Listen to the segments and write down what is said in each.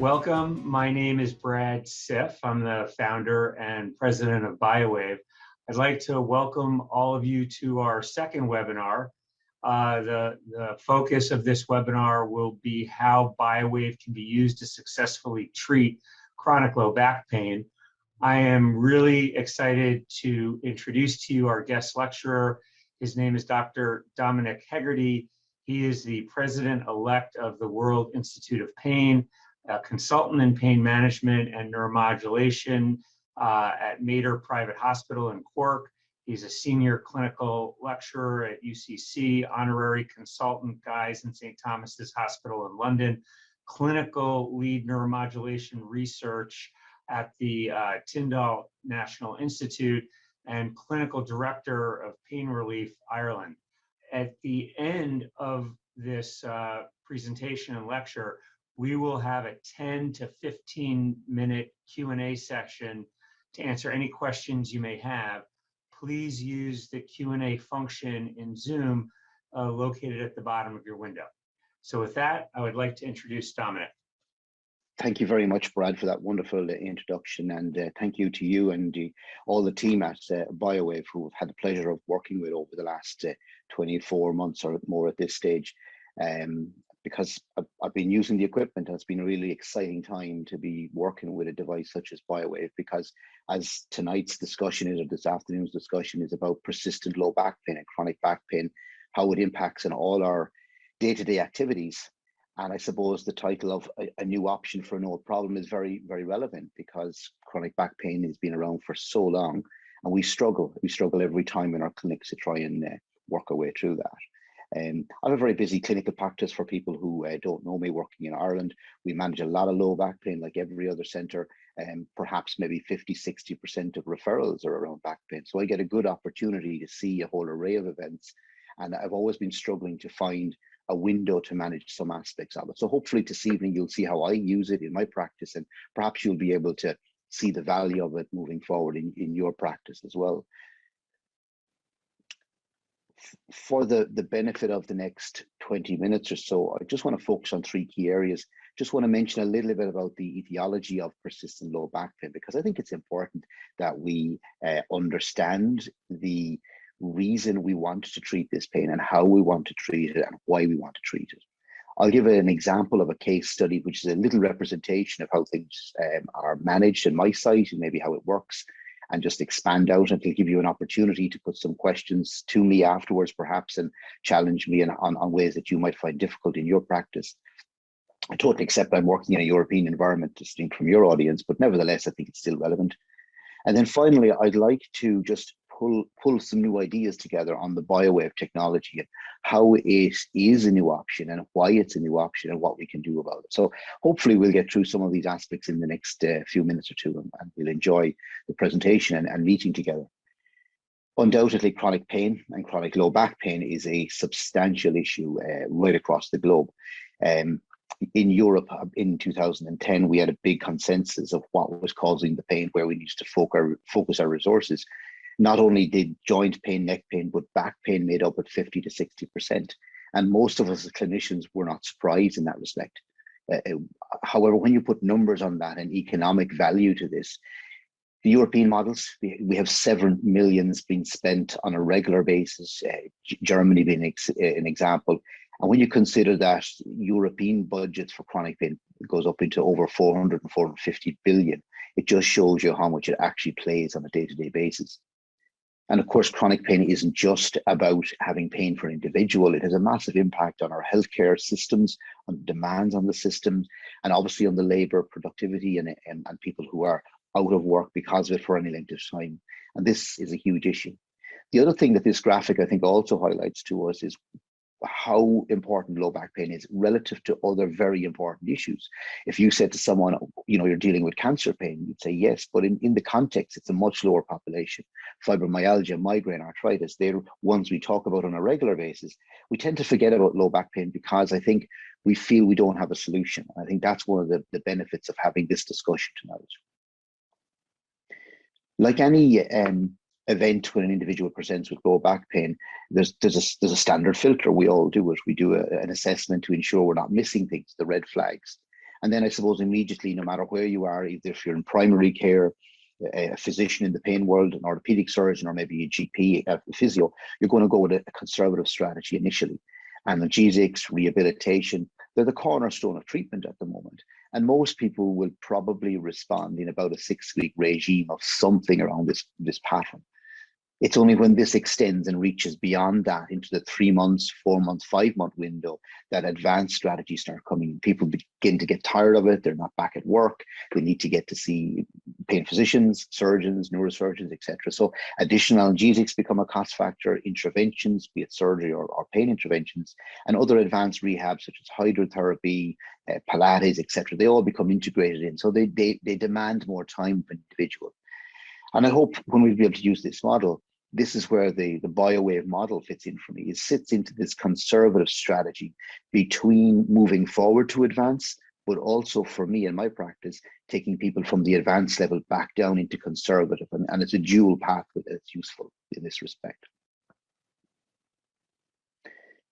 Welcome. My name is Brad Siff. I'm the founder and president of BioWave. I'd like to welcome all of you to our second webinar. The focus of this webinar will be how BioWave can be used to successfully treat chronic low back pain. I am really excited to introduce to you our guest lecturer. His name is Dr. Dominic Hegarty. He is the president-elect of the World Institute of Pain, a consultant in pain management and neuromodulation at Mater Private Hospital in Cork. He's a senior clinical lecturer at UCC, honorary consultant Guy's and St. Thomas's Hospital in London, clinical lead neuromodulation research at the Tyndall National Institute, and clinical director of Pain Relief Ireland. At the end of this presentation and lecture, we will have a 10 to 15 minute Q&A section to answer any questions you may have. Please use the Q&A function in Zoom located at the bottom of your window. So with that, I would like to introduce Dominic. Thank you very much, Brad, for that wonderful introduction, and thank you to you and all the team at BioWave who have had the pleasure of working with over the last 24 months or more at this stage. Because I've been using the equipment, and it's been a really exciting time to be working with a device such as BioWave, because as tonight's discussion is, or this afternoon's discussion is about persistent low back pain and chronic back pain, how it impacts on all our day-to-day activities. And I suppose the title of a new option for an old problem is very, very relevant, because chronic back pain has been around for so long, and we struggle every time in our clinics to try and work our way through that. I have a very busy clinical practice. For people who don't know me, working in Ireland, we manage a lot of low back pain like every other centre, and perhaps maybe 50–60% of referrals are around back pain. So I get a good opportunity to see a whole array of events, and I've always been struggling to find a window to manage some aspects of it. So hopefully this evening you'll see how I use it in my practice, and perhaps you'll be able to see the value of it moving forward in your practice as well. For the benefit of the next 20 minutes or so, I just want to focus on three key areas. Just want to mention a little bit about the etiology of persistent low back pain, because I think it's important that we understand the reason we want to treat this pain and how we want to treat it and why we want to treat it. I'll give an example of a case study, which is a little representation of how things are managed in my site and maybe how it works, and just expand out, and to give you an opportunity to put some questions to me afterwards, perhaps, and challenge me on ways that you might find difficult in your practice. I totally accept I'm working in a European environment distinct from your audience, but nevertheless, I think it's still relevant. And then finally, I'd like to just pull some new ideas together on the BioWave technology and how it is a new option and why it's a new option and what we can do about it. So hopefully we'll get through some of these aspects in the next few minutes or two, and we'll enjoy the presentation and meeting together. Undoubtedly, chronic pain and chronic low back pain is a substantial issue right across the globe. In Europe in 2010, we had a big consensus of what was causing the pain, where we needed to focus our resources. Not only did joint pain, neck pain, but back pain made up at 50–60%. And most of us as clinicians were not surprised in that respect. However, when you put numbers on that and economic value to this, the European models, we have several millions being spent on a regular basis, Germany being an example. And when you consider that European budgets for chronic pain goes up into over 400 and 450 billion, it just shows you how much it actually plays on a day-to-day basis. And of course, chronic pain isn't just about having pain for an individual. It has a massive impact on our healthcare systems, on demands on the systems, and obviously on the labor productivity and people who are out of work because of it for any length of time. And this is a huge issue. The other thing that this graphic, I think, also highlights to us is how important low back pain is relative to other very important issues. If you said to someone, you know, you're dealing with cancer pain, you'd say yes, but in the context, it's a much lower population. Fibromyalgia, migraine, arthritis, they're ones we talk about on a regular basis. We tend to forget about low back pain because I think we feel we don't have a solution. I think that's one of the benefits of having this discussion tonight. Like any event when an individual presents with low back pain, there's a standard filter. We all do it. We do an assessment to ensure we're not missing things, the red flags. And then I suppose immediately, no matter where you are, either if you're in primary care, a physician in the pain world, an orthopedic surgeon, or maybe a GP, a physio, you're going to go with a conservative strategy initially. Analgesics, rehabilitation, they're the cornerstone of treatment at the moment. And most people will probably respond in about a 6-week regime of something around this pattern. It's only when this extends and reaches beyond that into the 3 months, 4 months, 5-month window that advanced strategies start coming. People begin to get tired of it. They're not back at work. They need to get to see pain physicians, surgeons, neurosurgeons, etc. So additional analgesics become a cost factor, interventions, be it surgery or pain interventions, and other advanced rehabs such as hydrotherapy, Pilates, etc. They all become integrated in. So they demand more time of an individual. And I hope when we'll be able to use this model, this is where the BioWave model fits in for me. It sits into this conservative strategy between moving forward to advance, but also for me in my practice, taking people from the advanced level back down into conservative. And it's a dual path that's useful in this respect.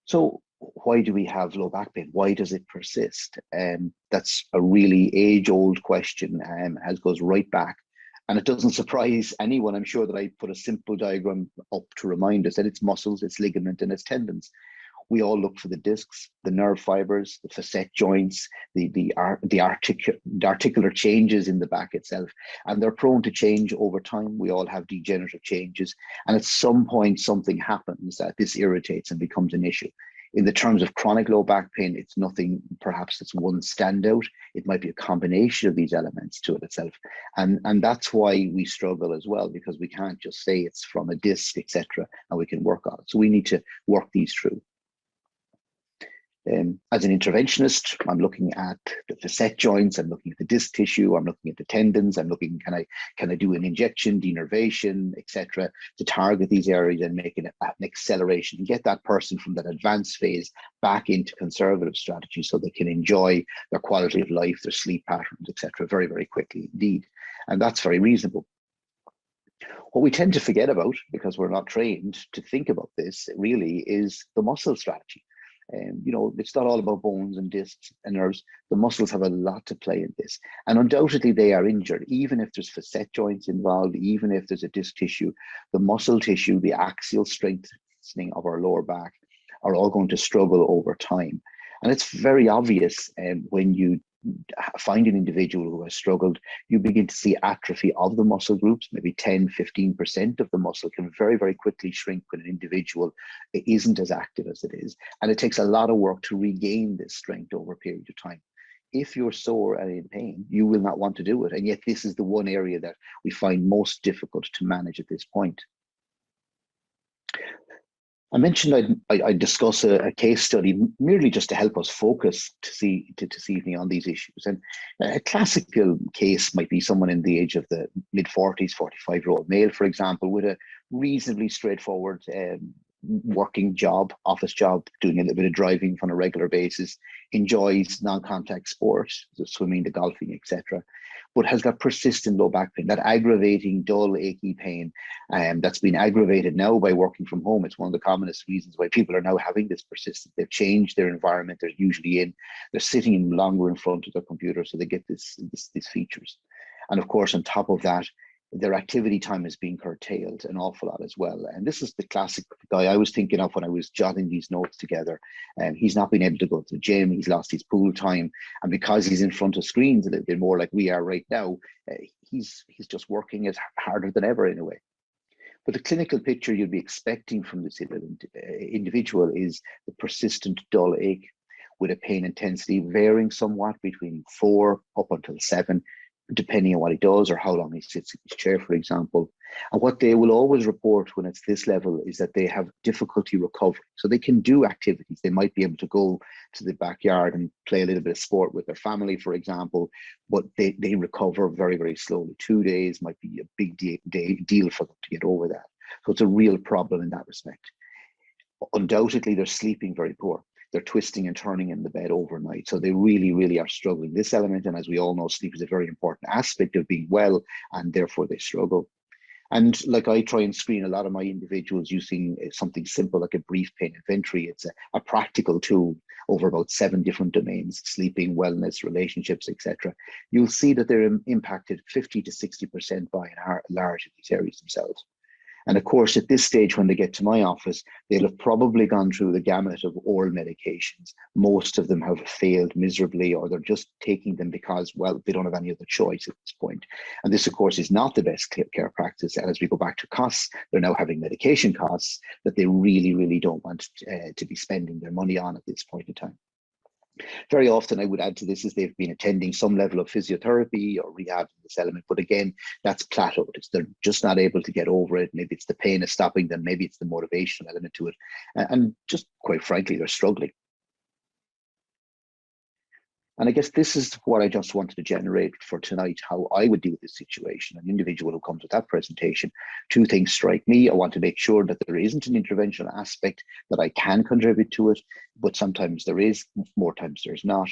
So why do we have low back pain? Why does it persist? That's a really age-old question, goes right back. And it doesn't surprise anyone, I'm sure, that I put a simple diagram up to remind us that it's muscles, it's ligament, and it's tendons. We all look for the discs, the nerve fibers, the facet joints, the articular changes in the back itself, and they're prone to change over time. We all have degenerative changes, and at some point something happens that this irritates and becomes an issue. In the terms of chronic low back pain, it's nothing perhaps that's one standout. It might be a combination of these elements to it itself. And that's why we struggle as well, because we can't just say it's from a disc, etc., and we can work on it. So we need to work these through. As an interventionist, I'm looking at the facet joints, I'm looking at the disc tissue, I'm looking at the tendons, I'm looking, can I do an injection, denervation, etc., to target these areas and make an acceleration and get that person from that advanced phase back into conservative strategy so they can enjoy their quality of life, their sleep patterns, etc., very, very quickly indeed. And that's very reasonable. What we tend to forget about, because we're not trained to think about this, really is the muscle strategy. It's not all about bones and discs and nerves. The muscles have a lot to play in this. And undoubtedly they are injured, even if there's facet joints involved, even if there's a disc tissue, the muscle tissue, the axial strengthening of our lower back are all going to struggle over time. And it's very obvious when you find an individual who has struggled, you begin to see atrophy of the muscle groups. Maybe 10, 15% of the muscle can very, very quickly shrink when an individual isn't as active as it is. And it takes a lot of work to regain this strength over a period of time. If you're sore and in pain, you will not want to do it. And yet this is the one area that we find most difficult to manage at this point. I mentioned I'd discuss a case study merely just to help us focus this evening on these issues. And a classical case might be someone in the age of the mid-40s, 45-year-old male, for example, with a reasonably straightforward working job, office job, doing a little bit of driving on a regular basis, enjoys non-contact sports, the swimming, the golfing, etc., but has got persistent low back pain, that aggravating, dull, achy pain that's been aggravated now by working from home. It's one of the commonest reasons why people are now having this persistent. They've changed their environment they're usually in. They're sitting longer in front of their computer, so they get these features. And of course, on top of that, their activity time is being curtailed an awful lot as well. And this is the classic guy I was thinking of when I was jotting these notes together. He's not been able to go to the gym, he's lost his pool time. And because he's in front of screens a little bit more like we are right now, he's just working as harder than ever in a way. But the clinical picture you'd be expecting from this individual is the persistent dull ache with a pain intensity varying somewhat between 4 up until 7, depending on what he does or how long he sits in his chair, for example. And what they will always report when it's this level is that they have difficulty recovering. So they can do activities. They might be able to go to the backyard and play a little bit of sport with their family, for example, but they recover very, very slowly. 2 days might be a big deal for them to get over that. So it's a real problem in that respect. Undoubtedly, they're sleeping very poor. They're twisting and turning in the bed overnight. So they really, really are struggling. This element, and as we all know, sleep is a very important aspect of being well, and therefore they struggle. And like I try and screen a lot of my individuals using something simple like a brief pain inventory. It's a practical tool. over about 7 different domains: sleeping, wellness, relationships, etc., you'll see that they're impacted 50 to 60% by and large in these areas themselves. And of course, at this stage, when they get to my office, they'll have probably gone through the gamut of oral medications. Most of them have failed miserably, or they're just taking them because, well, they don't have any other choice at this point. And this, of course, is not the best care practice. And as we go back to costs, they're now having medication costs that they really, really don't want to be spending their money on at this point in time. Very often, I would add to this, is they've been attending some level of physiotherapy or rehab in this element, but again, that's plateaued. They're just not able to get over it. Maybe it's the pain is stopping them. Maybe it's the motivational element to it. And just quite frankly, they're struggling. And I guess this is what I just wanted to generate for tonight, how I would deal with this situation. An individual who comes with that presentation, 2 things strike me. I want to make sure that there isn't an interventional aspect, that I can contribute to it, but sometimes there is, more times there's not.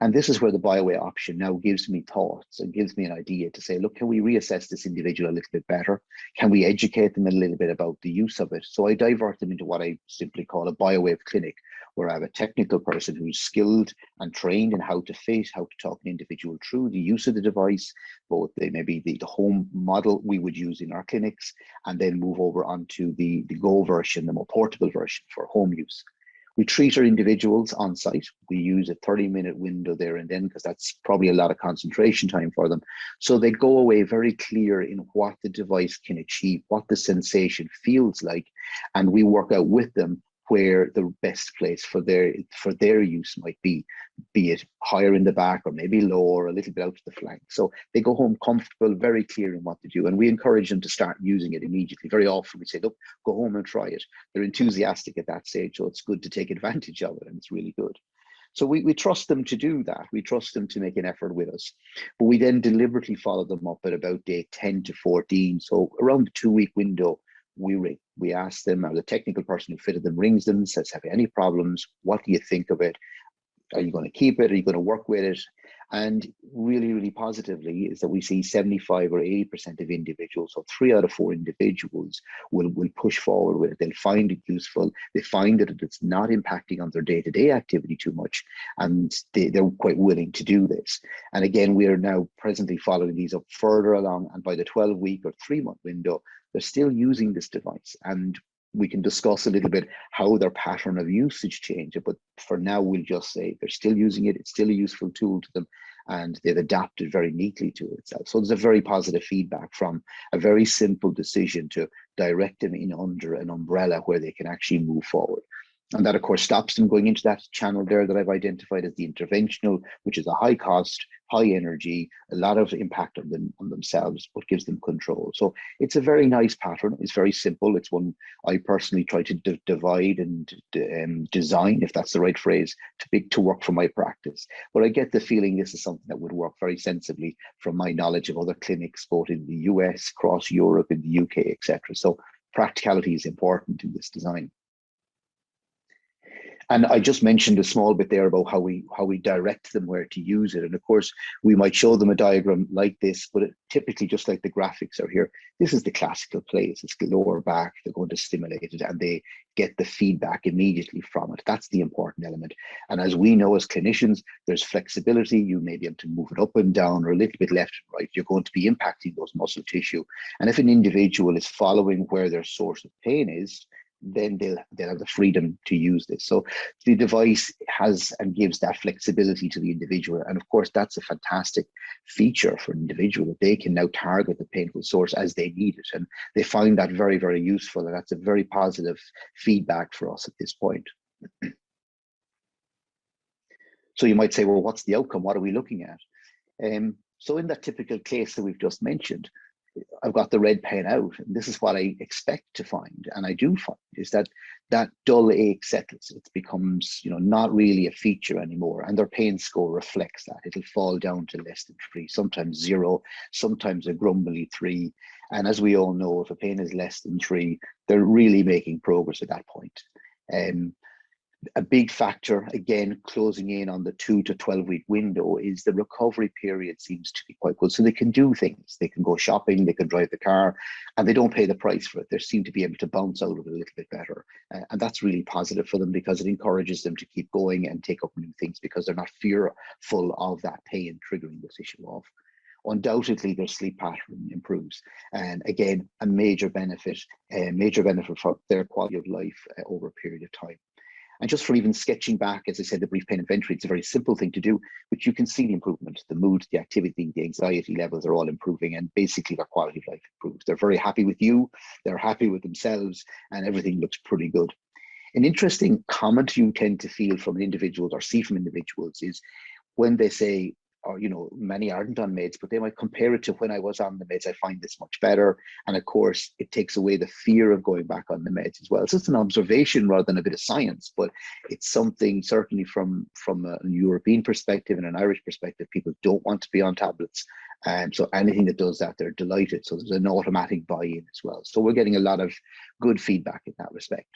And this is where the BioWave option now gives me thoughts and gives me an idea to say, look, can we reassess this individual a little bit better? Can we educate them a little bit about the use of it? So I divert them into what I simply call a BioWave clinic, where I have a technical person who's skilled and trained in how to fit, how to talk an individual through the use of the device, both maybe the home model we would use in our clinics, and then move over onto the Go version, the more portable version for home use. We treat our individuals on site. We use a 30-minute window there and then, because that's probably a lot of concentration time for them. So they go away very clear in what the device can achieve, what the sensation feels like, and we work out with them where the best place for their use might be it higher in the back or maybe lower, a little bit out to the flank. So they go home comfortable, very clear in what to do, and we encourage them to start using it immediately. Very often we say, look, go home and try it. They're enthusiastic at that stage, so it's good to take advantage of it, and it's really good. So we trust them to do that. We trust them to make an effort with us, but we then deliberately follow them up at about day 10 to 14. So around the 2-week window, we ring. We ask them, or the technical person who fitted them rings them, says, have you any problems? What do you think of it? Are you going to keep it? Are you going to work with it? And really, really positively is that we see 75 or 80% of individuals, so 3 out of 4 individuals will push forward with it. They'll find it useful. They find that it's not impacting on their day-to-day activity too much, and they're quite willing to do this. And again, we are now presently following these up further along, and by the 12-week or 3-month window, they're still using this device. And we can discuss a little bit how their pattern of usage changes, but for now we'll just say they're still using it. It's still a useful tool to them, and they've adapted very neatly to itself. So there's a very positive feedback from a very simple decision to direct them in under an umbrella where they can actually move forward. And that, of course, stops them going into that channel there that I've identified as the interventional, which is a high cost, high energy, a lot of impact on themselves, but gives them control. So it's a very nice pattern. It's very simple. It's one I personally try to divide and design, if that's the right phrase, to work for my practice. But I get the feeling this is something that would work very sensibly from my knowledge of other clinics, both in the US, across Europe, in the UK, etc. So practicality is important in this design. And I just mentioned a small bit there about how we direct them where to use it. And of course, we might show them a diagram like this, but typically, just like the graphics are here, this is the classical place. It's the lower back, they're going to stimulate it, and they get the feedback immediately from it. That's the important element. And as we know as clinicians, there's flexibility. You may be able to move it up and down or a little bit left and right. You're going to be impacting those muscle tissue. And if an individual is following where their source of pain is, then they'll have the freedom to use this. So the device has and gives that flexibility to the individual. And of course, that's a fantastic feature for an individual, that they can now target the painful source as they need it. And they find that very, very useful. And that's a very positive feedback for us at this point. So you might say, well, what's the outcome? What are we looking at? So in that typical case that we've just mentioned, I've got the red pen out, and this is what I expect to find, and I do find, is that dull ache settles. It becomes, not really a feature anymore, and their pain score reflects that. It'll fall down to less than 3, sometimes 0, sometimes a grumbly 3. And as we all know, if a pain is less than 3, they're really making progress at that point. A big factor, again, closing in on the 2 to 12-week window, is the recovery period seems to be quite good. So they can do things. They can go shopping, they can drive the car, and they don't pay the price for it. They seem to be able to bounce out of it a little bit better. And that's really positive for them, because it encourages them to keep going and take up new things, because they're not fearful of that pain triggering this issue off. Undoubtedly, their sleep pattern improves, and again, a major benefit for their quality of life over a period of time. And just from even sketching back, as I said, the brief pain inventory, it's a very simple thing to do, but you can see the improvement. The mood, the activity, the anxiety levels are all improving, and basically their quality of life improves. They're very happy with you, they're happy with themselves, and everything looks pretty good. An interesting comment you tend to feel from individuals, or see from individuals, is when they say, or, you know, many aren't on meds, but they might compare it to when I was on the meds, I find this much better. And of course, it takes away the fear of going back on the meds as well. So it's an observation rather than a bit of science, but it's something certainly from a European perspective and an Irish perspective, people don't want to be on tablets. And so anything that does that, they're delighted. So there's an automatic buy-in as well. So we're getting a lot of good feedback in that respect.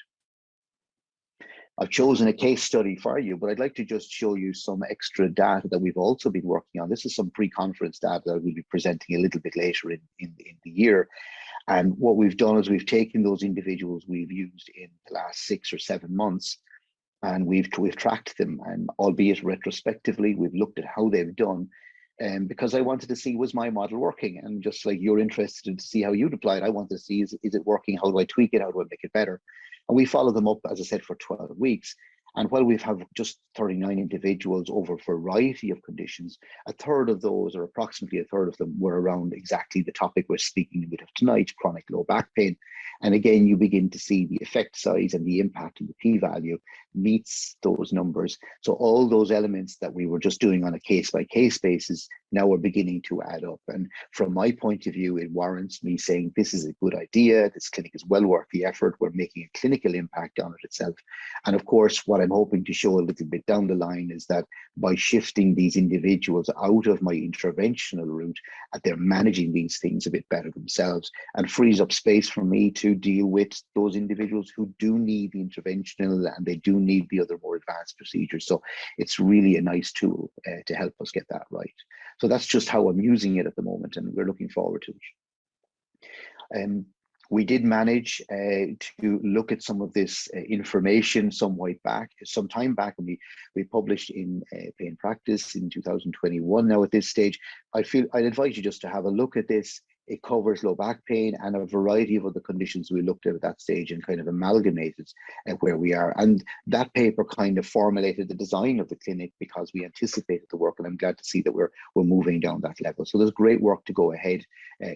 I've chosen a case study for you, but I'd like to just show you some extra data that we've also been working on. This is some pre-conference data that we'll be presenting a little bit later in the year. And what we've done is we've taken those individuals we've used in the last 6 or 7 months, and we've tracked them, and albeit retrospectively, we've looked at how they've done. Because I wanted to see, was my model working? And just like you're interested to see how you'd apply it, I wanted to see, is it working? How do I tweak it? How do I make it better? And we follow them up, as I said, for 12 weeks. And while we've have just 39 individuals over a variety of conditions, a third of those, or approximately a third of them, were around exactly the topic we're speaking a bit of tonight, chronic low back pain. And again, you begin to see the effect size and the impact and the p-value meets those numbers. So all those elements that we were just doing on a case-by-case basis now are beginning to add up. And from my point of view, it warrants me saying this is a good idea. This clinic is well worth the effort. We're making a clinical impact on it itself. And of course, what I'm hoping to show a little bit down the line is that by shifting these individuals out of my interventional route, they're managing these things a bit better themselves, and frees up space for me to deal with those individuals who do need the interventional and they do need the other more advanced procedures. So it's really a nice tool to help us get that right. So that's just how I'm using it at the moment, and we're looking forward to it. We did manage to look at some of this information some time back, and we published in Pain Practice in 2021. Now at this stage, I'd advise you just to have a look at this. It covers low back pain and a variety of other conditions we looked at that stage, and kind of amalgamated where we are. And that paper kind of formulated the design of the clinic because we anticipated the work, and I'm glad to see that we're moving down that level. So there's great work to go ahead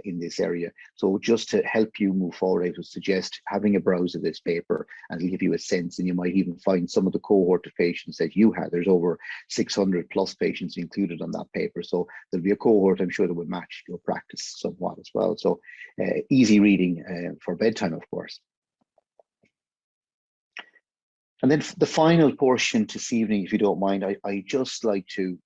in this area. So just to help you move forward, I would suggest having a browse of this paper, and it'll give you a sense, and you might even find some of the cohort of patients that you had. There's over 600 plus patients included on that paper. So there'll be a cohort, I'm sure, that would match your practice somewhat as well. So easy reading for bedtime, of course. And then the final portion this evening, if you don't mind, I just like to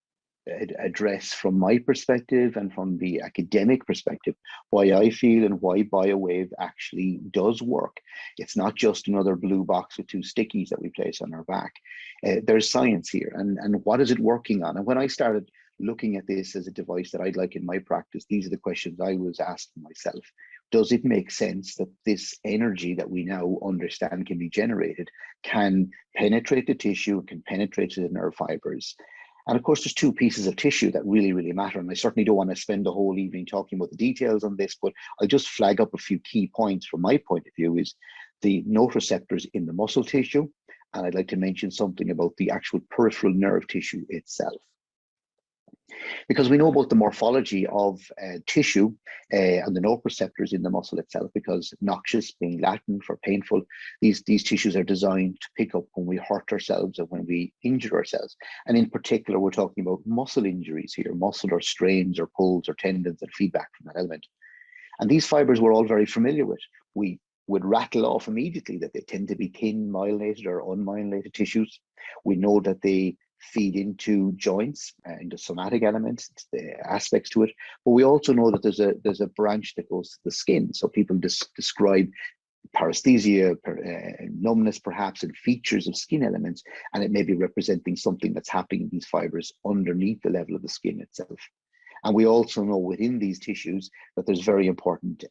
address from my perspective and from the academic perspective why I feel and why BioWave actually does work. It's not just another blue box with 2 stickies that we place on our back. There's science here, and what is it working on? And when I started looking at this as a device that I'd like in my practice, these are the questions I was asking myself. Does it make sense that this energy that we now understand can be generated can penetrate the tissue, can penetrate the nerve fibers? And of course, there's 2 pieces of tissue that really, really matter. And I certainly don't want to spend the whole evening talking about the details on this, but I'll just flag up a few key points from my point of view. Is the nociceptors in the muscle tissue. And I'd like to mention something about the actual peripheral nerve tissue itself. Because we know about the morphology of tissue and the nociceptors in the muscle itself, because noxious being Latin for painful, these tissues are designed to pick up when we hurt ourselves and when we injure ourselves. And in particular, we're talking about muscle injuries here, muscle or strains or pulls or tendons and feedback from that element. And these fibers we're all very familiar with. We would rattle off immediately that they tend to be thin, myelinated or unmyelinated tissues. We know that they feed into joints, into somatic elements, the aspects to it. But we also know that there's a branch that goes to the skin. So people describe paresthesia, numbness perhaps, and features of skin elements, and it may be representing something that's happening in these fibers underneath the level of the skin itself. And we also know within these tissues that there's very important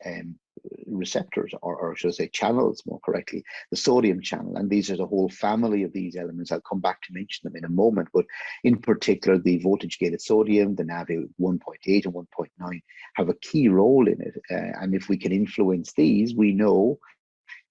receptors, or should I say channels more correctly, the sodium channel. And these are the whole family of these elements. I'll come back to mention them in a moment, but in particular, the voltage gated sodium, the NAV 1.8 and 1.9 have a key role in it. And if we can influence these, we know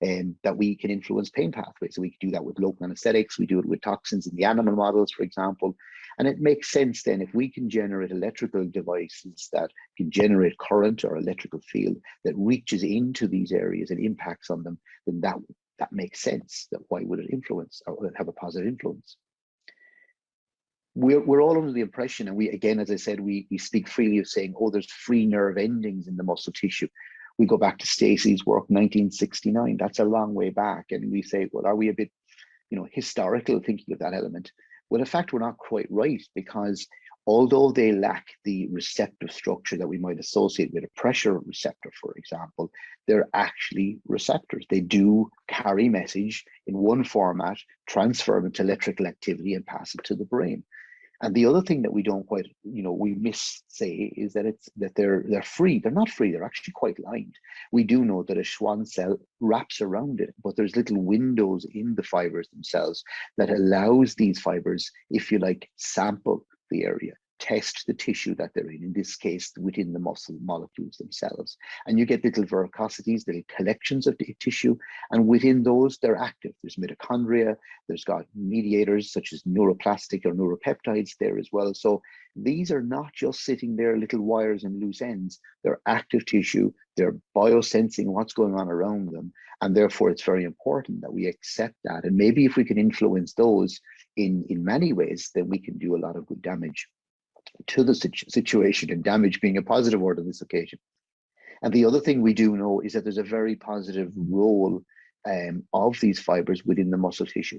that we can influence pain pathways. So we can do that with local anesthetics. We do it with toxins in the animal models, for example. And it makes sense then if we can generate electrical devices that can generate current or electrical field that reaches into these areas and impacts on them, then that makes sense. That why would it influence or have a positive influence? We're all under the impression, and we, again, as I said, we speak freely of saying, oh, there's free nerve endings in the muscle tissue. We go back to Stacey's work, 1969. That's a long way back. And we say, well, are we a bit, historical thinking of that element? Well, in fact, we're not quite right, because although they lack the receptive structure that we might associate with a pressure receptor, for example, they're actually receptors. They do carry message in one format, transfer them to electrical activity, and pass it to the brain. And the other thing that we don't quite, we miss say is that they're free. They're not free. They're actually quite lined. We do know that a Schwann cell wraps around it, but there's little windows in the fibers themselves that allows these fibers, if you like, sample the area, test the tissue that they're in this case, within the muscle molecules themselves. And you get little verrucosities, little collections of the tissue, and within those, they're active. There's mitochondria, there's got mediators such as neuroplastic or neuropeptides there as well. So these are not just sitting there, little wires and loose ends. They're active tissue, they're biosensing what's going on around them, and therefore it's very important that we accept that. And maybe if we can influence those in many ways, then we can do a lot of good damage to the situation, and damage being a positive word on this occasion. And the other thing we do know is that there's a very positive role of these fibers within the muscle tissue.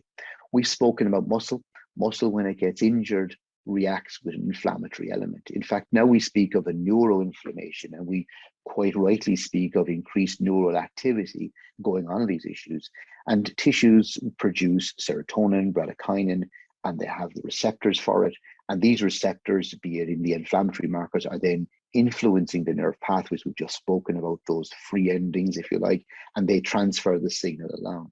We've spoken about muscle. Muscle, when it gets injured, reacts with an inflammatory element. In fact, now we speak of a neuroinflammation, and we quite rightly speak of increased neural activity going on in these issues. And tissues produce serotonin, bradykinin, and they have the receptors for it. And these receptors, be it in the inflammatory markers, are then influencing the nerve pathways. We've just spoken about those free endings, if you like, and they transfer the signal along.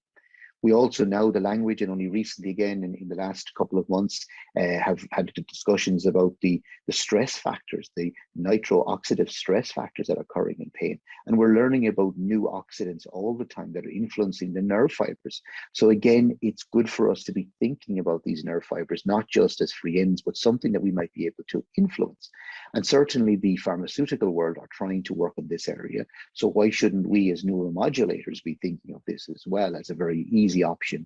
We also know the language, and only recently, again, in the last couple of months, have had discussions about the stress factors, the nitro-oxidative stress factors that are occurring in pain. And we're learning about new oxidants all the time that are influencing the nerve fibers. So again, it's good for us to be thinking about these nerve fibers, not just as free ends, but something that we might be able to influence. And certainly the pharmaceutical world are trying to work in this area. So why shouldn't we as neuromodulators be thinking of this as well as a very easy option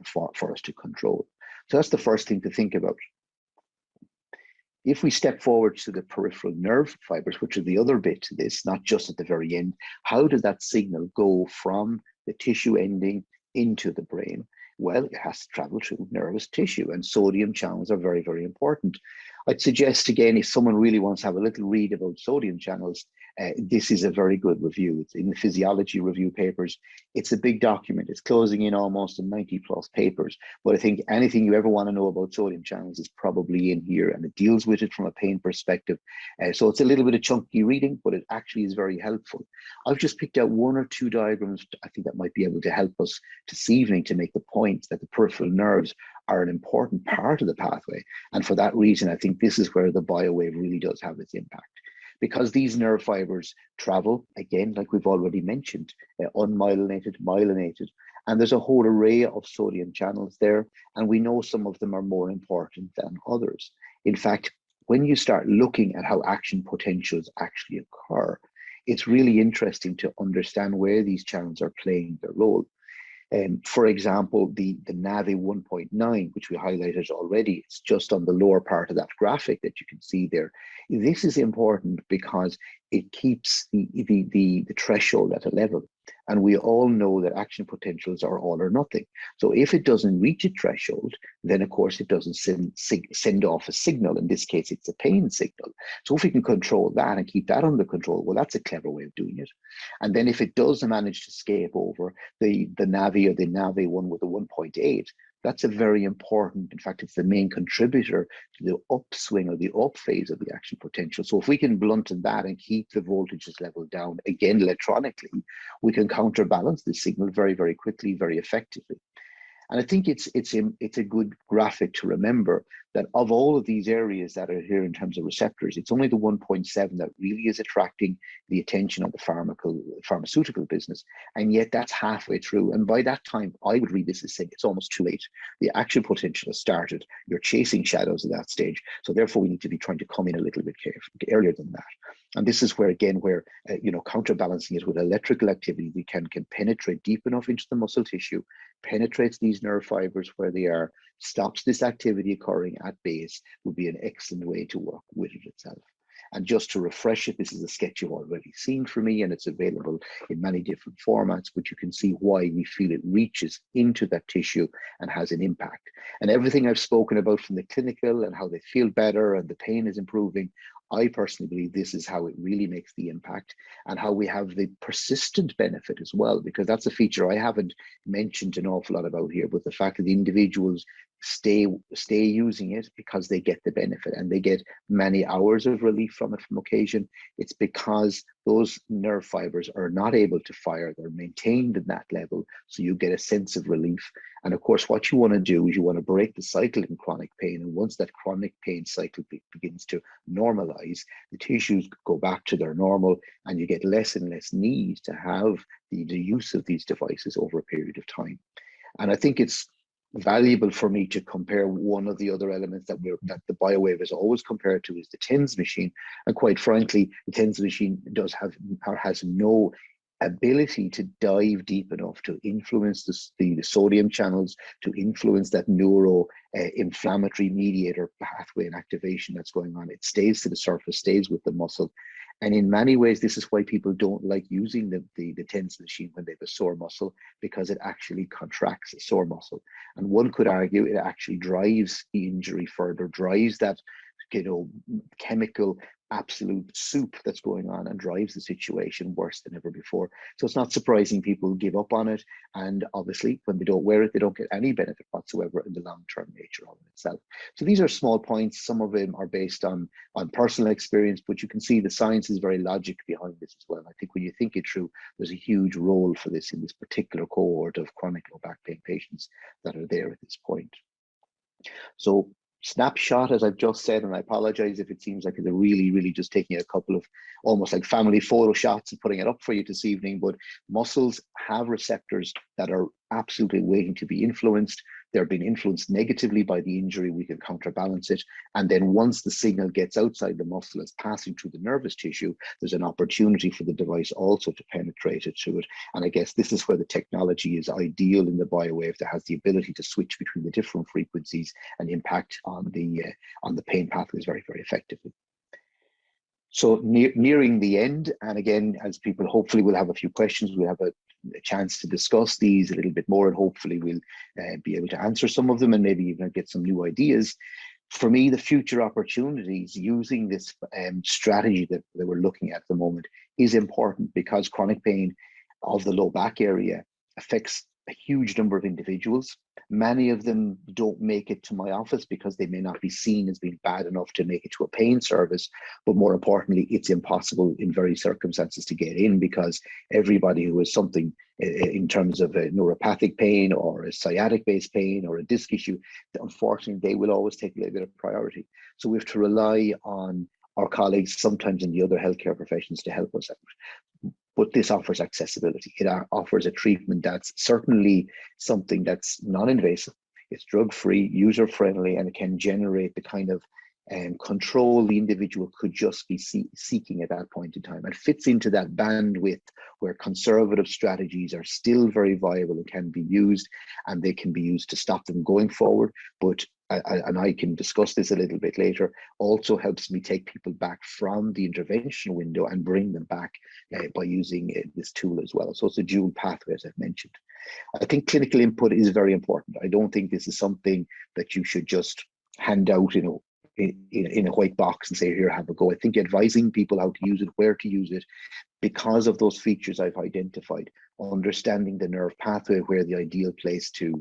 for us to control? So that's the first thing to think about. If we step forward to the peripheral nerve fibers, which are the other bit to this, not just at the very end, how does that signal go from the tissue ending into the brain? Well, it has to travel through nervous tissue, and sodium channels are very, very important. I'd suggest, again, if someone really wants to have a little read about sodium channels, this is a very good review. It's in the physiology review papers. It's a big document. It's closing in almost on 90 plus papers. But I think anything you ever want to know about sodium channels is probably in here, and it deals with it from a pain perspective. So it's a little bit of chunky reading, but it actually is very helpful. I've just picked out one or two diagrams I think that might be able to help us this evening to make the point that the peripheral nerves are an important part of the pathway. And for that reason, I think this is where the BioWave really does have its impact. Because these nerve fibers travel, again, like we've already mentioned, unmyelinated, myelinated, and there's a whole array of sodium channels there, and we know some of them are more important than others. In fact, when you start looking at how action potentials actually occur, it's really interesting to understand where these channels are playing their role. For example, the NAVI 1.9, which we highlighted already, it's just on the lower part of that graphic that you can see there. This is important because it keeps the threshold at a level. And we all know that action potentials are all or nothing. So if it doesn't reach a threshold, then of course it doesn't send off a signal. In this case, it's a pain signal. So if we can control that and keep that under control, well, that's a clever way of doing it. And then if it does manage to escape over the Navi or the Navi one with a 1.8, that's a very important, in fact, it's the main contributor to the upswing or the up phase of the action potential. So if we can blunt that and keep the voltages level down, again, electronically, we can counterbalance the signal very, very quickly, very effectively. And I think it's a good graphic to remember that of all of these areas that are here in terms of receptors, it's only the 1.7 that really is attracting the attention of the pharmaceutical business. And yet that's halfway through. And by that time, I would read this as saying it's almost too late. The action potential has started. You're chasing shadows at that stage. So therefore, we need to be trying to come in a little bit earlier than that. And this is where, again, counterbalancing it with electrical activity, we can penetrate deep enough into the muscle tissue, penetrates these nerve fibers where they are, stops this activity occurring at base, would be an excellent way to work with it itself. And just to refresh it, this is a sketch you've already seen from me, and it's available in many different formats, but you can see why we feel it reaches into that tissue and has an impact. And everything I've spoken about from the clinical and how they feel better and the pain is improving, I personally believe this is how it really makes the impact, and how we have the persistent benefit as well, because that's a feature I haven't mentioned an awful lot about here, but the fact that the individuals stay using it because they get the benefit and they get many hours of relief from it from occasion. It's because those nerve fibers are not able to fire, they're maintained in that level, so you get a sense of relief. And of course, what you want to do is you want to break the cycle in chronic pain, and once that chronic pain cycle begins to normalize, the tissues go back to their normal, and you get less and less need to have the use of these devices over a period of time. And I think it's valuable for me to compare one of the other elements that the BioWave is always compared to is the TENS machine. And quite frankly, the TENS machine has no ability to dive deep enough to influence the sodium channels, to influence that inflammatory mediator pathway and activation that's going on. It stays to the surface, stays with the muscle. And in many ways, this is why people don't like using the TENS machine when they have a sore muscle, because it actually contracts a sore muscle. And one could argue it actually drives the injury further, drives that chemical absolute soup that's going on, and drives the situation worse than ever before. So it's not surprising people give up on it. And obviously, when they don't wear it, they don't get any benefit whatsoever in the long-term nature of it itself. So these are small points. Some of them are based on personal experience, but you can see the science is very logic behind this as well. I think when you think it through, there's a huge role for this in this particular cohort of chronic low back pain patients that are there at this point. So snapshot, as I've just said, and I apologize if it seems like they're really just taking a couple of almost like family photo shots and putting it up for you this evening, but muscles have receptors that are absolutely waiting to be influenced. They're being influenced negatively by the injury. We can counterbalance it. And then once the signal gets outside the muscle, it's passing through the nervous tissue, there's an opportunity for the device also to penetrate it through it. And I guess this is where the technology is ideal in the BioWave, that has the ability to switch between the different frequencies and impact on the pain pathways very, very effectively. So nearing the end, and again, as people hopefully will have a few questions, we'll have a chance to discuss these a little bit more, and hopefully we'll be able to answer some of them and maybe even get some new ideas. For me, the future opportunities using this strategy that we're looking at the moment is important, because chronic pain of the low back area affects a huge number of individuals. Many of them don't make it to my office because they may not be seen as being bad enough to make it to a pain service. But more importantly, it's impossible in very circumstances to get in, because everybody who has something in terms of a neuropathic pain or a sciatic based pain or a disc issue, unfortunately, they will always take a little bit of priority. So we have to rely on our colleagues, sometimes in the other healthcare professions, to help us out. But this offers accessibility. It offers a treatment that's certainly something that's non-invasive. It's drug-free, user-friendly, and it can generate the kind of control the individual could just be seeking at that point in time. It fits into that bandwidth where conservative strategies are still very viable and can be used, and they can be used to stop them going forward. But and I can discuss this a little bit later, also helps me take people back from the intervention window and bring them back by using this tool as well. So it's a dual pathway, as I've mentioned. I think clinical input is very important. I don't think this is something that you should just hand out, in a white box and say, here, have a go. I think advising people how to use it, where to use it, because of those features I've identified, understanding the nerve pathway, where the ideal place to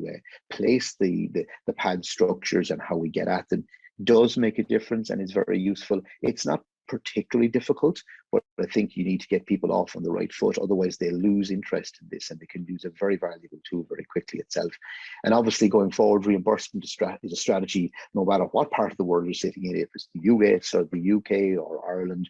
place the pad structures and how we get at them does make a difference and is very useful. It's not particularly difficult, but I think you need to get people off on the right foot. Otherwise, they lose interest in this and they can lose a very valuable tool very quickly itself. And obviously, going forward, reimbursement is a strategy, no matter what part of the world you're sitting in, if it's the US or the UK or Ireland.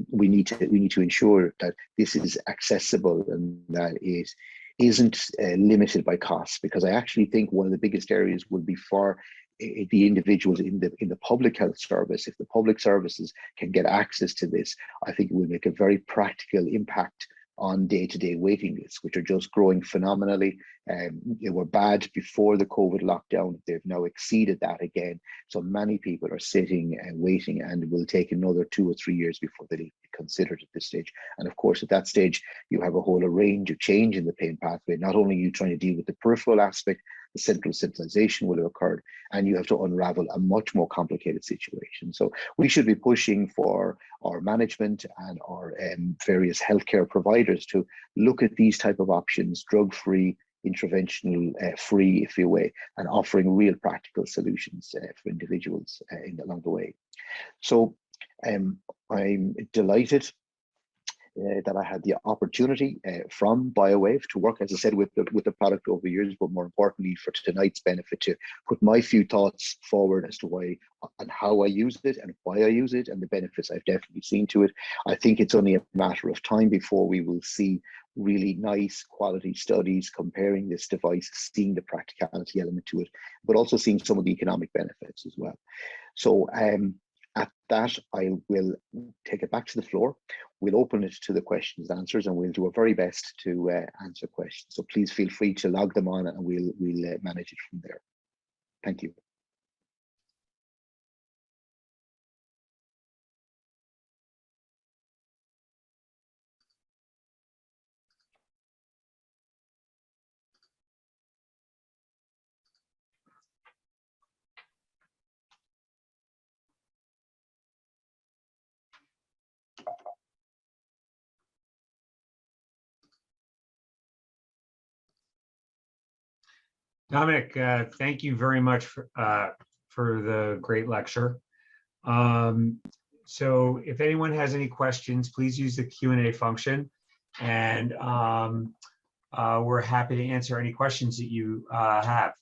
We need to ensure that this is accessible and that it isn't limited by costs, because I actually think one of the biggest areas will be for the individuals in the public health service. If the public services can get access to this, I think it will make a very practical impact on day-to-day waiting lists, which are just growing phenomenally. They were bad before the COVID lockdown. They've now exceeded that again. So many people are sitting and waiting, and it will take another 2 or 3 years before they be considered at this stage. And of course, at that stage, you have a whole range of change in the pain pathway. Not only are you trying to deal with the peripheral aspect, the central sensitization will have occurred, and you have to unravel a much more complicated situation. So we should be pushing for our management and our various healthcare providers to look at these type of options, drug-free, interventional free, if you will, and offering real practical solutions for individuals along the way. So I'm delighted that I had the opportunity from BioWave to work, as I said, with the product over years, but more importantly for tonight's benefit, to put my few thoughts forward as to why and how I use it and why I use it and the benefits I've definitely seen to it. I think it's only a matter of time before we will see really nice quality studies comparing this device, seeing the practicality element to it, but also seeing some of the economic benefits as well. So at that, I will take it back to the floor. We'll open it to the questions and answers, and we'll do our very best to answer questions. So please feel free to log them on, and we'll manage it from there. Thank you. Dominic, thank you very much for the great lecture. So if anyone has any questions, please use the Q&A function, and we're happy to answer any questions that you have.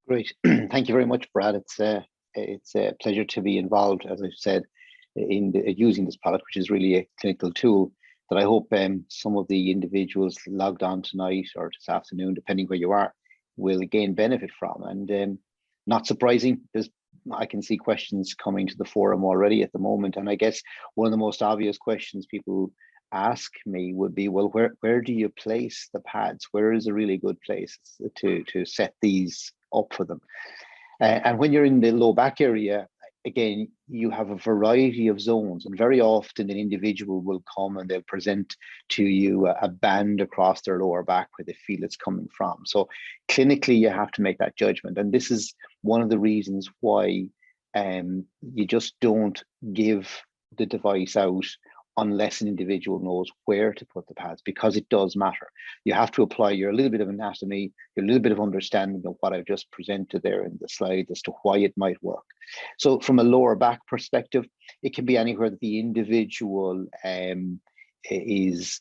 Great. Thank you very much, Brad. It's a pleasure to be involved, as I've said, in using this product, which is really a clinical tool that I hope some of the individuals logged on tonight or this afternoon, depending where you are, will again benefit from. And not surprising, I can see questions coming to the forum already at the moment. And I guess one of the most obvious questions people ask me would be, well, where do you place the pads? Where is a really good place to set these up for them? And when you're in the low back area, again, you have a variety of zones, and very often an individual will come and they'll present to you a band across their lower back where they feel it's coming from. So clinically, you have to make that judgment. And this is one of the reasons why you just don't give the device out unless an individual knows where to put the pads, because it does matter. You have to apply your little bit of anatomy, your little bit of understanding of what I've just presented there in the slide as to why it might work. So from a lower back perspective, it can be anywhere that the individual is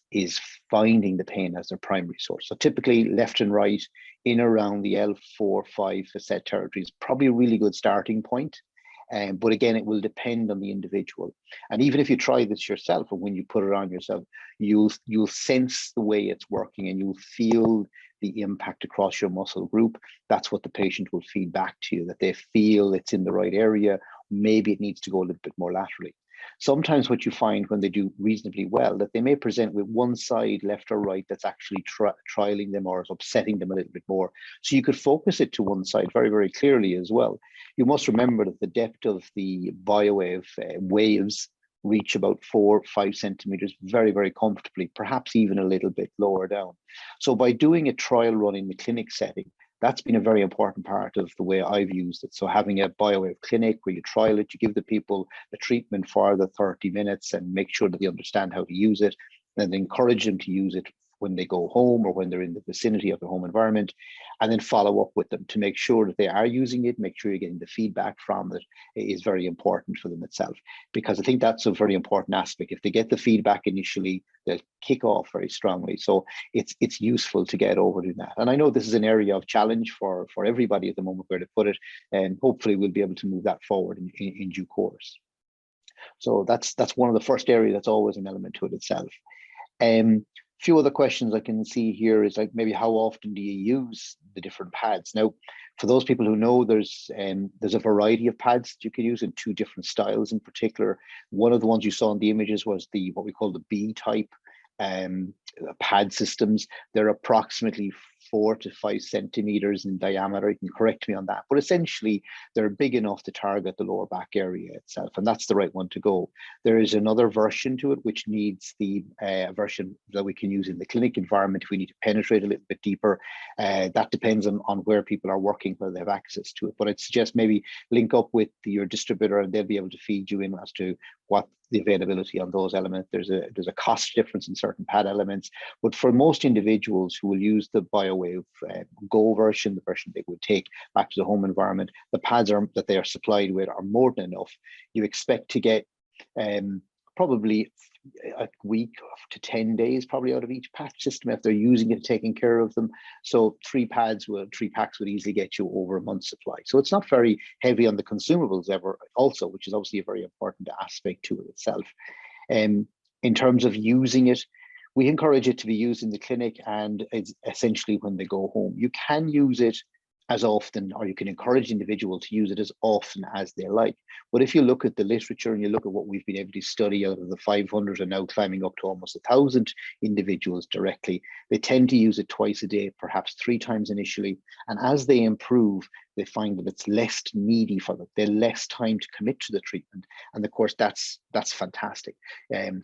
finding the pain as their primary source. So typically left and right in around the L4, 5 facet territory is probably a really good starting point. But again, it will depend on the individual. And even if you try this yourself, or when you put it on yourself, you'll sense the way it's working, and you'll feel the impact across your muscle group. That's what the patient will feed back to you, that they feel it's in the right area. Maybe it needs to go a little bit more laterally. Sometimes what you find when they do reasonably well, that they may present with one side, left or right, that's actually trialing them or upsetting them a little bit more. So you could focus it to one side very, very clearly as well. You must remember that the depth of the BioWave waves reach about 4 or 5 centimeters very, very comfortably, perhaps even a little bit lower down. So by doing a trial run in the clinic setting, that's been a very important part of the way I've used it. So having a BioWave clinic where you trial it, you give the people the treatment for the 30 minutes and make sure that they understand how to use it, and encourage them to use it when they go home or when they're in the vicinity of the home environment, and then follow up with them to make sure that they are using it, make sure you're getting the feedback from it is very important for them itself. Because I think that's a very important aspect. If they get the feedback initially, they'll kick off very strongly. So it's useful to get over to that. And I know this is an area of challenge for everybody at the moment where to put it, and hopefully we'll be able to move that forward in due course. So that's one of the first areas that's always an element to it itself. Few other questions I can see here is like maybe how often do you use the different pads? Now, for those people who know, there's a variety of pads that you can use in 2 different styles in particular. One of the ones you saw in the images was what we call the B type pad systems. They're approximately 4 to 5 centimeters in diameter. You can correct me on that, but essentially they're big enough to target the lower back area itself, and that's the right one to go. There is another version to it which needs the version that we can use in the clinic environment if we need to penetrate a little bit deeper. That depends on where people are working, whether they have access to it. But I'd suggest maybe link up with your distributor and they'll be able to feed you in as to what the availability on those elements. There's a cost difference in certain pad elements, but for most individuals who will use the BioWave Go version, the version they would take back to the home environment, the pads that they are supplied with are more than enough. You expect to get probably a week to 10 days probably out of each patch system if they're using it, taking care of them. So 3 packs would easily get you over a month's supply. So it's not very heavy on the consumables ever also, which is obviously a very important aspect to it itself. In terms of using it, we encourage it to be used in the clinic and it's essentially when they go home. You can use it as often, or you can encourage individuals to use it as often as they like. But if you look at the literature and you look at what we've been able to study out of the 500 and now climbing up to almost 1,000 individuals directly, they tend to use it twice a day, perhaps 3 times initially. And as they improve, they find that it's less needy for them. They're less time to commit to the treatment. And of course, that's fantastic.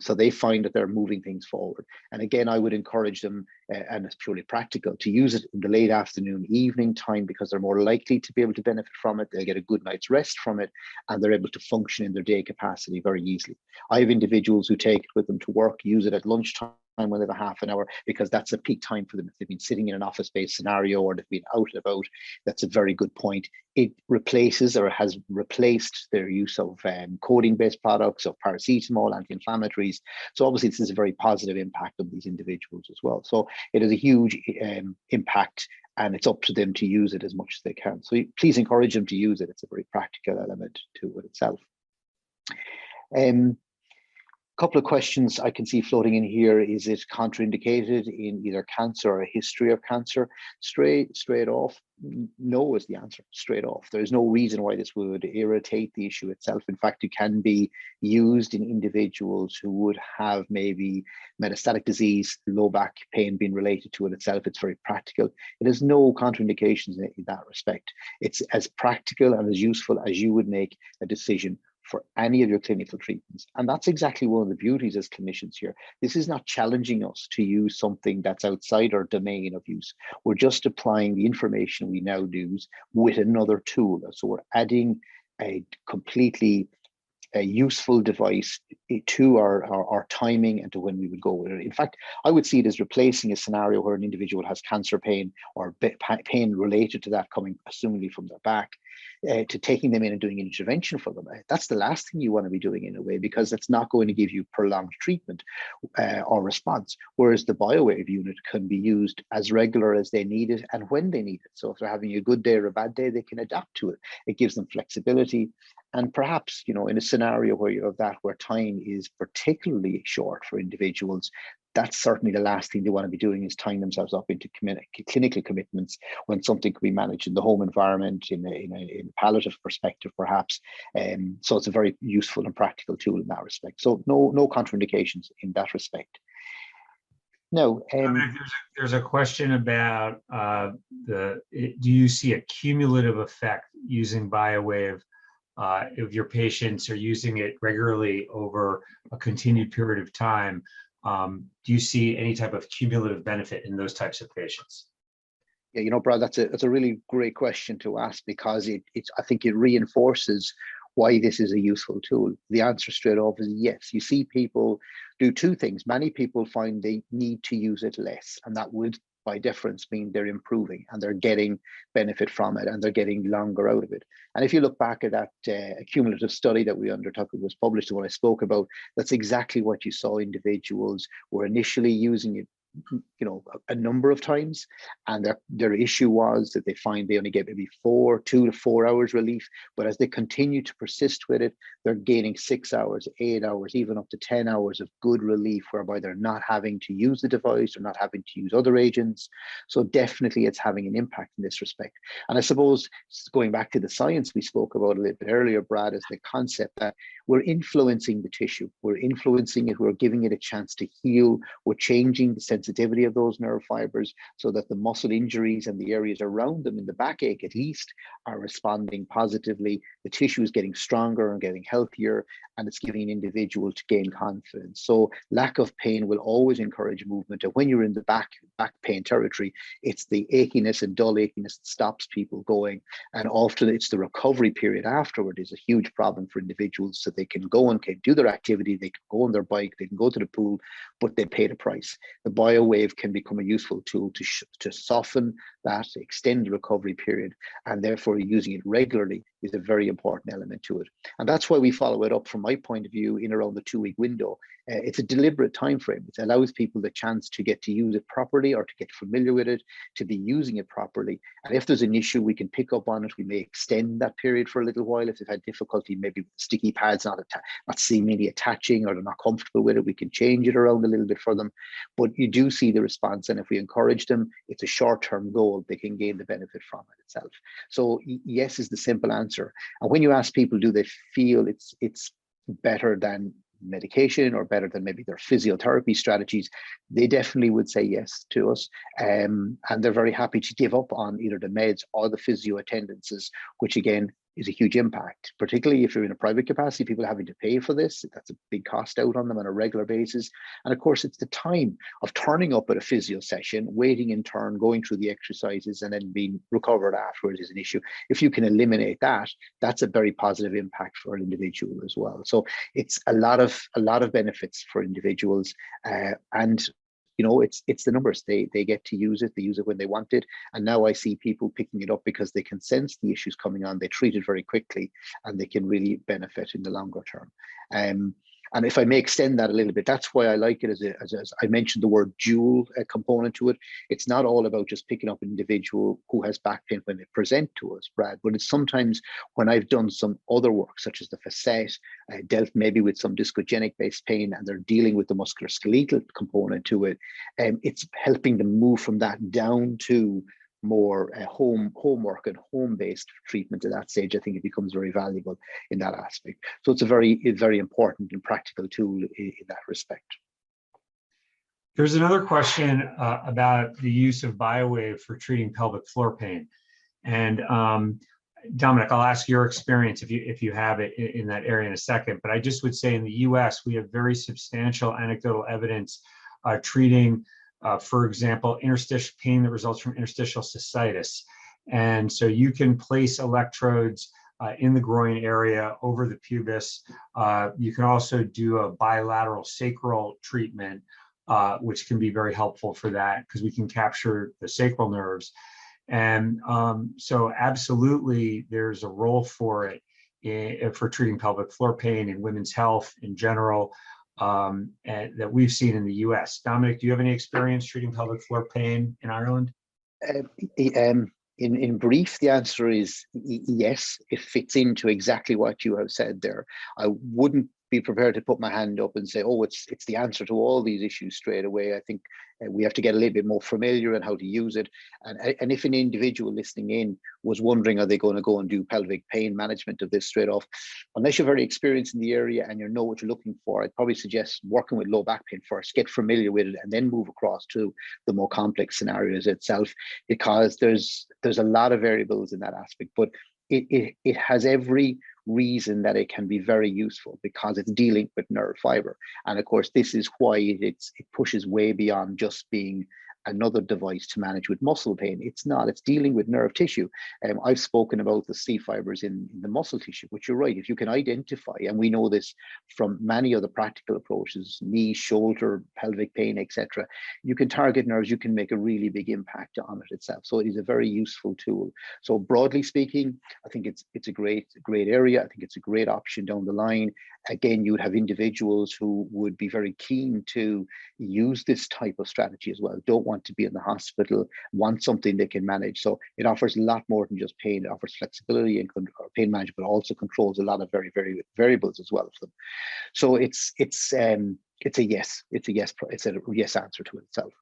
So they find that they're moving things forward. And again, I would encourage them, and it's purely practical, to use it in the late afternoon, evening time, because they're more likely to be able to benefit from it. They'll get a good night's rest from it, and they're able to function in their day capacity very easily. I have individuals who take it with them to work, use it at lunchtime when they have a half an hour, because that's a peak time for them. If they've been sitting in an office-based scenario or they've been out and about, that's a very good point. It replaces or has replaced their use of codeine-based products, of paracetamol, anti-inflammatories. So obviously this is a very positive impact on these individuals as well. So it is a huge impact, and it's up to them to use it as much as they can. So please encourage them to use it. It's a very practical element to it itself. Couple of questions I can see floating in here. Is it contraindicated in either cancer or a history of cancer? Straight off, no is the answer, straight off. There's no reason why this would irritate the issue itself. In fact, it can be used in individuals who would have maybe metastatic disease, low back pain being related to it itself. It's very practical. It has no contraindications in that respect. It's as practical and as useful as you would make a decision for any of your clinical treatments. And that's exactly one of the beauties as clinicians here. This is not challenging us to use something that's outside our domain of use. We're just applying the information we now use with another tool. So we're adding a completely useful device to our timing and to when we would go with it. In fact, I would see it as replacing a scenario where an individual has cancer pain or pain related to that coming assumingly from their back, to taking them in and doing an intervention for them. That's the last thing you want to be doing in a way, because it's not going to give you prolonged treatment or response. Whereas the BioWave unit can be used as regular as they need it and when they need it. So if they're having a good day or a bad day, they can adapt to it. It gives them flexibility. And perhaps, you know, in a scenario where you have that, where time is particularly short for individuals, that's certainly the last thing they want to be doing, is tying themselves up into clinical commitments when something could be managed in the home environment, in the palliative perspective, perhaps. So it's a very useful and practical tool in that respect. So no contraindications in that respect. Now, there's a question about do you see a cumulative effect using BioWave if your patients are using it regularly over a continued period of time? Do you see any type of cumulative benefit in those types of patients? Yeah, you know, Brad, that's a really great question to ask, because I think it reinforces why this is a useful tool. The answer straight off is yes. You see people do two things. Many people find they need to use it less, and that would by difference mean they're improving and they're getting benefit from it and they're getting longer out of it. And if you look back at that cumulative study that we undertook, it was published, and what I spoke about, that's exactly what you saw. Individuals were initially using it, you know, a number of times, and their issue was that they find they only get maybe 2 to 4 hours relief, but as they continue to persist with it, they're gaining 6 hours, 8 hours, even up to 10 hours of good relief, whereby they're not having to use the device or not having to use other agents. So definitely it's having an impact in this respect. And I suppose, going back to the science we spoke about a little bit earlier, Brad, is the concept that we're influencing the tissue, we're influencing it, we're giving it a chance to heal, we're changing the sensitivity of those nerve fibers so that the muscle injuries and the areas around them, in the backache at least, are responding positively. The tissue is getting stronger and getting healthier, and it's giving an individual to gain confidence. So lack of pain will always encourage movement. And when you're in the back pain territory, it's the achiness and dull achiness that stops people going. And often it's the recovery period afterward is a huge problem for individuals. So they can go and can do their activity, they can go on their bike, they can go to the pool, but they pay the price. The BioWave can become a useful tool to soften that, extend the recovery period, and therefore using it regularly is a very important element to it. And that's why we follow it up, from my point of view, in around the 2-week window. It's a deliberate time frame. It allows people the chance to get to use it properly, or to get familiar with it, to be using it properly. And if there's an issue, we can pick up on it. We may extend that period for a little while. If they've had difficulty, maybe with sticky pads not seemingly attaching, or they're not comfortable with it, we can change it around a little bit for them. But you do see the response, and if we encourage them, it's a short-term goal. They can gain the benefit from it itself. So yes is the simple answer. And when you ask people, do they feel it's better than medication or better than maybe their physiotherapy strategies, they definitely would say yes to us. And they're very happy to give up on either the meds or the physio attendances, which again is a huge impact, particularly if you're in a private capacity. People having to pay for this, that's a big cost out on them on a regular basis. And of course, it's the time of turning up at a physio session, waiting in turn, going through the exercises, and then being recovered afterwards is an issue. If you can eliminate that, that's a very positive impact for an individual as well. So it's a lot of benefits for individuals, and you know, it's the numbers. They get to use it. They use it when they want it. And now I see people picking it up because they can sense the issues coming on. They treat it very quickly, and they can really benefit in the longer term. And if I may extend that a little bit, that's why I like it as I mentioned the word dual component to it. It's not all about just picking up an individual who has back pain when they present to us, Brad, but it's sometimes when I've done some other work, such as the facet, dealt maybe with some discogenic based pain, and they're dealing with the musculoskeletal component to it. It's helping them move from that down to more homework and home-based treatment. At that stage, I think it becomes very valuable in that aspect. So it's a very important and practical tool in that respect. There's another question about the use of BioWave for treating pelvic floor pain. And Dominic, I'll ask your experience if you have it in that area in a second. But I just would say in the US, we have very substantial anecdotal evidence treating for example, interstitial pain that results from interstitial cystitis. And so you can place electrodes in the groin area over the pubis. You can also do a bilateral sacral treatment, which can be very helpful for that because we can capture the sacral nerves. And so absolutely, there's a role for it for treating pelvic floor pain and women's health in general. And that we've seen in the US. Dominic, do you have any experience treating pelvic floor pain in Ireland? In brief, the answer is yes. It fits into exactly what you have said there. I wouldn't be prepared to put my hand up and say, oh, it's the answer to all these issues straight away. I think we have to get a little bit more familiar in how to use it. And if an individual listening in was wondering, are they going to go and do pelvic pain management of this straight off? Unless you're very experienced in the area and you know what you're looking for, I'd probably suggest working with low back pain first, get familiar with it, and then move across to the more complex scenarios itself, because there's a lot of variables in that aspect. But it has every reason that it can be very useful, because it's dealing with nerve fiber. And of course, this is why it pushes way beyond just being another device to manage with muscle pain. It's not, it's dealing with nerve tissue. I've spoken about the C fibers in the muscle tissue, which you're right, if you can identify, and we know this from many other practical approaches, knee, shoulder, pelvic pain, etc., you can target nerves, you can make a really big impact on it itself. So it is a very useful tool. So broadly speaking, I think it's a great area. I think it's a great option down the line. Again, you would have individuals who would be very keen to use this type of strategy as well, don't want to be in the hospital, want something they can manage. So it offers a lot more than just pain. It offers flexibility and pain management, but also controls a lot of very variables as well for them. So it's a yes. It's a yes answer to it itself.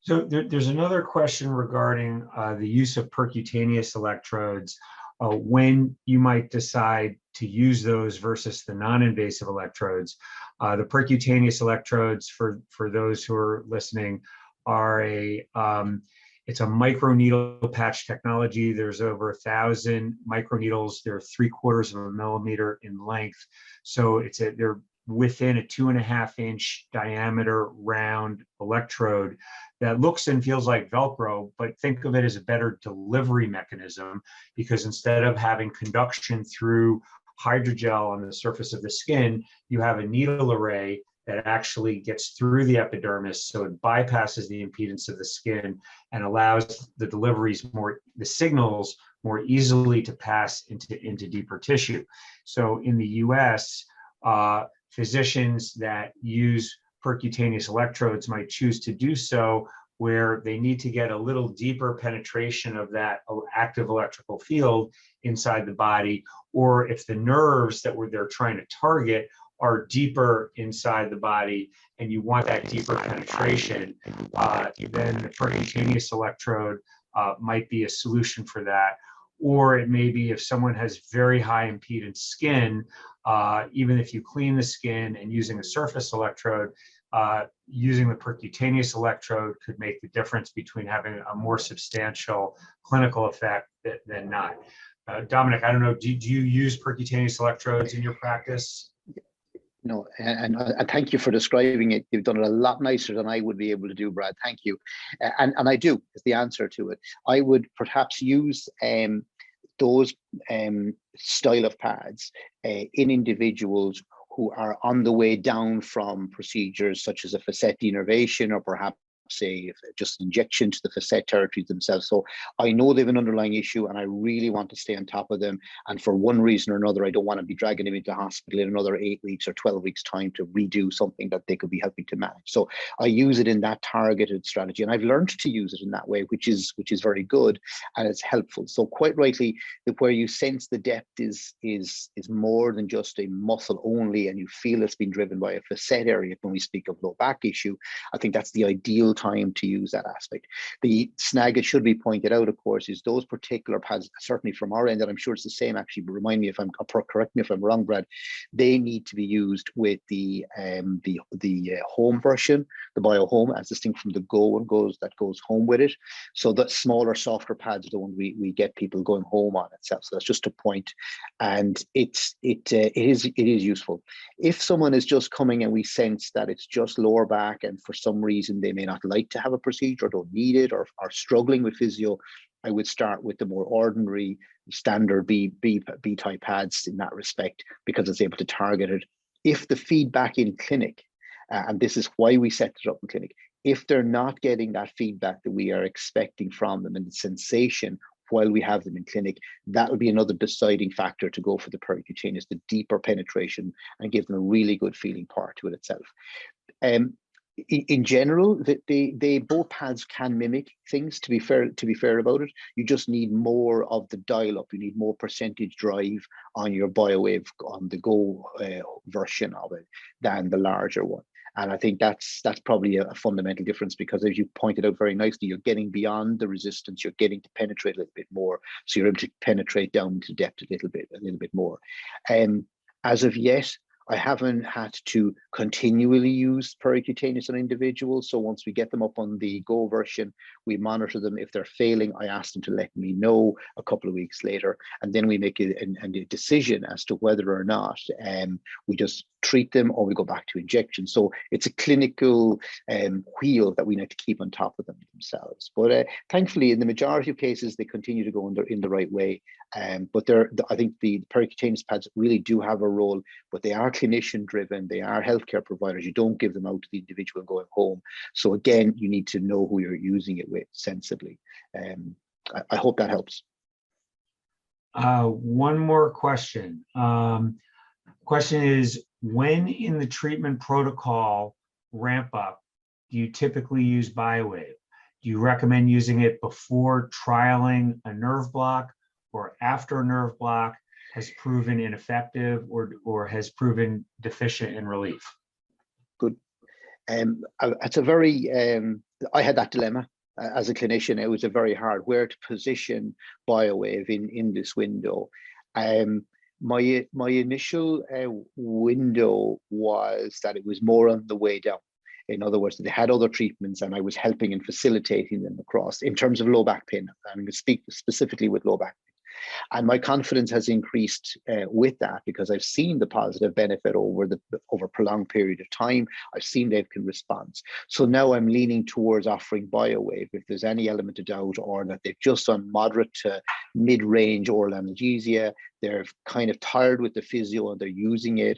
So there's another question regarding the use of percutaneous electrodes, when you might decide to use those versus the non-invasive electrodes. The percutaneous electrodes, for those who are listening, are it's a microneedle patch technology. There's over 1,000 microneedles. They're 3/4 of a millimeter in length. So they're within a 2.5-inch diameter round electrode that looks and feels like Velcro, but think of it as a better delivery mechanism, because instead of having conduction through hydrogel on the surface of the skin, you have a needle array that actually gets through the epidermis, so it bypasses the impedance of the skin and allows the signals more easily to pass into deeper tissue. So in the US, physicians that use percutaneous electrodes might choose to do so where they need to get a little deeper penetration of that active electrical field inside the body, or if the nerves that they're trying to target are deeper inside the body and you want that deeper penetration, then the percutaneous electrode might be a solution for that. Or it may be if someone has very high impedance skin, even if you clean the skin and using a surface electrode, using the percutaneous electrode could make the difference between having a more substantial clinical effect than not. Dominic, I don't know, do you use percutaneous electrodes in your practice? No, and thank you for describing it. You've done it a lot nicer than I would be able to do, Brad. Thank you. And I do, is the answer to it. I would perhaps use those style of pads in individuals who are on the way down from procedures such as a facet denervation, or perhaps say just injection to the facet territories themselves. So I know they have an underlying issue and I really want to stay on top of them. And for one reason or another, I don't want to be dragging them into hospital in another 8 weeks or 12 weeks time to redo something that they could be helping to manage. So I use it in that targeted strategy, and I've learned to use it in that way, which is very good and it's helpful. So quite rightly, where you sense the depth is more than just a muscle only, and you feel it's been driven by a facet area. When we speak of low back issue, I think that's the ideal time to use that aspect. The snag, it should be pointed out, of course, is those particular pads, certainly from our end, and I'm sure it's the same actually, but remind me if I'm correct me if I'm wrong, Brad, they need to be used with the home version, the BioHome, as distinct from the Go one that goes home with it. So that smaller, softer pads are the one we get people going home on itself. So that's just a point, and it is useful. If someone is just coming and we sense that it's just lower back, and for some reason they may not like to have a procedure, or don't need it, or are struggling with physio, I would start with the more ordinary standard B type pads in that respect, because it's able to target it. If the feedback in clinic, and this is why we set it up in clinic, if they're not getting that feedback that we are expecting from them and the sensation while we have them in clinic, that will be another deciding factor to go for the percutaneous, the deeper penetration, and give them a really good feeling part to it itself. in general, they both paths can mimic things. To be fair about it, you just need more of the dial up. You need more percentage drive on your BioWave on the Go version of it than the larger one. And I think that's probably a fundamental difference, because as you pointed out very nicely, you're getting beyond the resistance, you're getting to penetrate a little bit more. So you're able to penetrate down into depth a little bit more. As of yet, I haven't had to continually use percutaneous on individuals. So once we get them up on the Go version, we monitor them. If they're failing, I ask them to let me know a couple of weeks later. And then we make a decision as to whether or not we just treat them or we go back to injection. So it's a clinical wheel that we need to keep on top of them themselves. But thankfully, in the majority of cases, they continue to go in the right way. But I think the percutaneous pads really do have a role, but they are clinician driven. They are healthcare providers. You don't give them out to the individual going home. So again, you need to know who you're using it with sensibly. I hope that helps. One more question. Question is, when in the treatment protocol ramp up, do you typically use BioWave? Do you recommend using it before trialing a nerve block or after a nerve block has proven ineffective or has proven deficient in relief? Good. It's a very, I had that dilemma as a clinician. It was a very hard where to position BioWave in this window. My initial window was that it was more on the way down. In other words, they had other treatments and I was helping and facilitating them across in terms of low back pain. I'm going to speak specifically with low back pain. And my confidence has increased with that, because I've seen the positive benefit over a prolonged period of time. I've seen they can respond. So now I'm leaning towards offering BioWave if there's any element of doubt, or that they've just done moderate to mid-range oral analgesia. They're kind of tired with the physio and they're using it.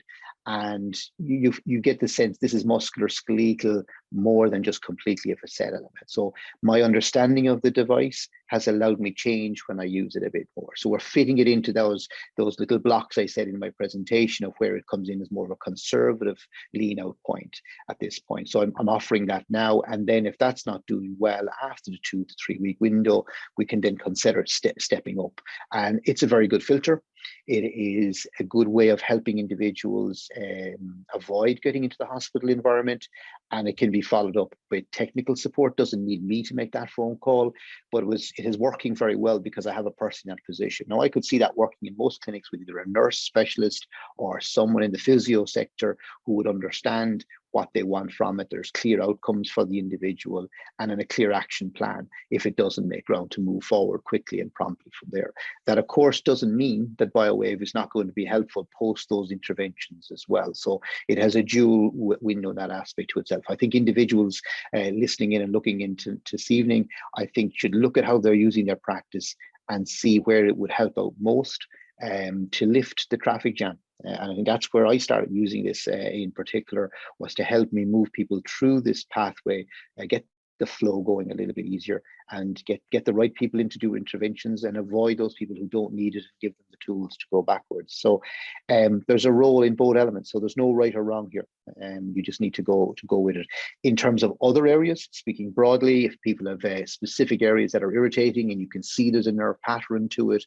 And you get the sense this is musculoskeletal more than just completely a facet element. So my understanding of the device has allowed me change when I use it a bit more. So we're fitting it into those little blocks I said in my presentation of where it comes in as more of a conservative lean out point at this point. So I'm offering that now. And then if that's not doing well after the 2 to 3 week window, we can then consider stepping up. And it's a very good filter. It is a good way of helping individuals avoid getting into the hospital environment, and it can be followed up with technical support. Doesn't need me to make that phone call, but it is working very well because I have a person in that position. Now, I could see that working in most clinics with either a nurse specialist or someone in the physio sector who would understand what they want from it. There's clear outcomes for the individual and then a clear action plan if it doesn't make ground to move forward quickly and promptly from there. That, of course, doesn't mean that BioWave is not going to be helpful post those interventions as well. So it has a dual window in that aspect to itself. I think individuals listening in and looking into this evening, I think should look at how they're using their practice and see where it would help out most to lift the traffic jam. And I think that's where I started using this in particular, was to help me move people through this pathway, get the flow going a little bit easier, and get the right people in to do interventions and avoid those people who don't need it and give them the tools to go backwards. So there's a role in both elements. So there's no right or wrong here. You just need to go with it. In terms of other areas, speaking broadly, if people have specific areas that are irritating and you can see there's a nerve pattern to it,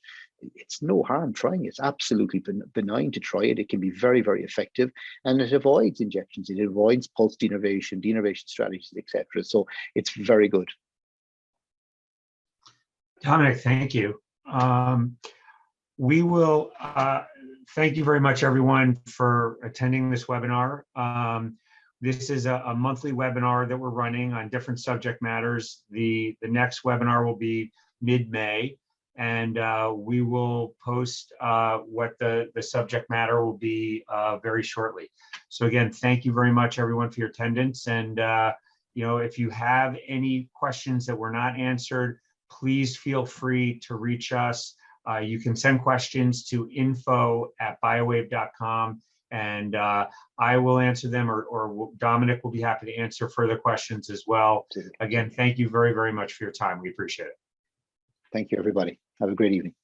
it's no harm trying it. It's absolutely benign to try it. It can be very, very effective, and it avoids injections. It avoids pulse denervation strategies, etc. So it's very good. Dominic, thank you. We will thank you very much, everyone, for attending this webinar. This is a monthly webinar that we're running on different subject matters. The next webinar will be mid-May, and we will post what the subject matter will be very shortly. So again, thank you very much, everyone, for your attendance. And if you have any questions that were not answered, please feel free to reach us. You can send questions to info@biowave.com, and I will answer them, or Dominic will be happy to answer further questions as well. Again, thank you very, very much for your time. We appreciate it. Thank you, everybody. Have a great evening.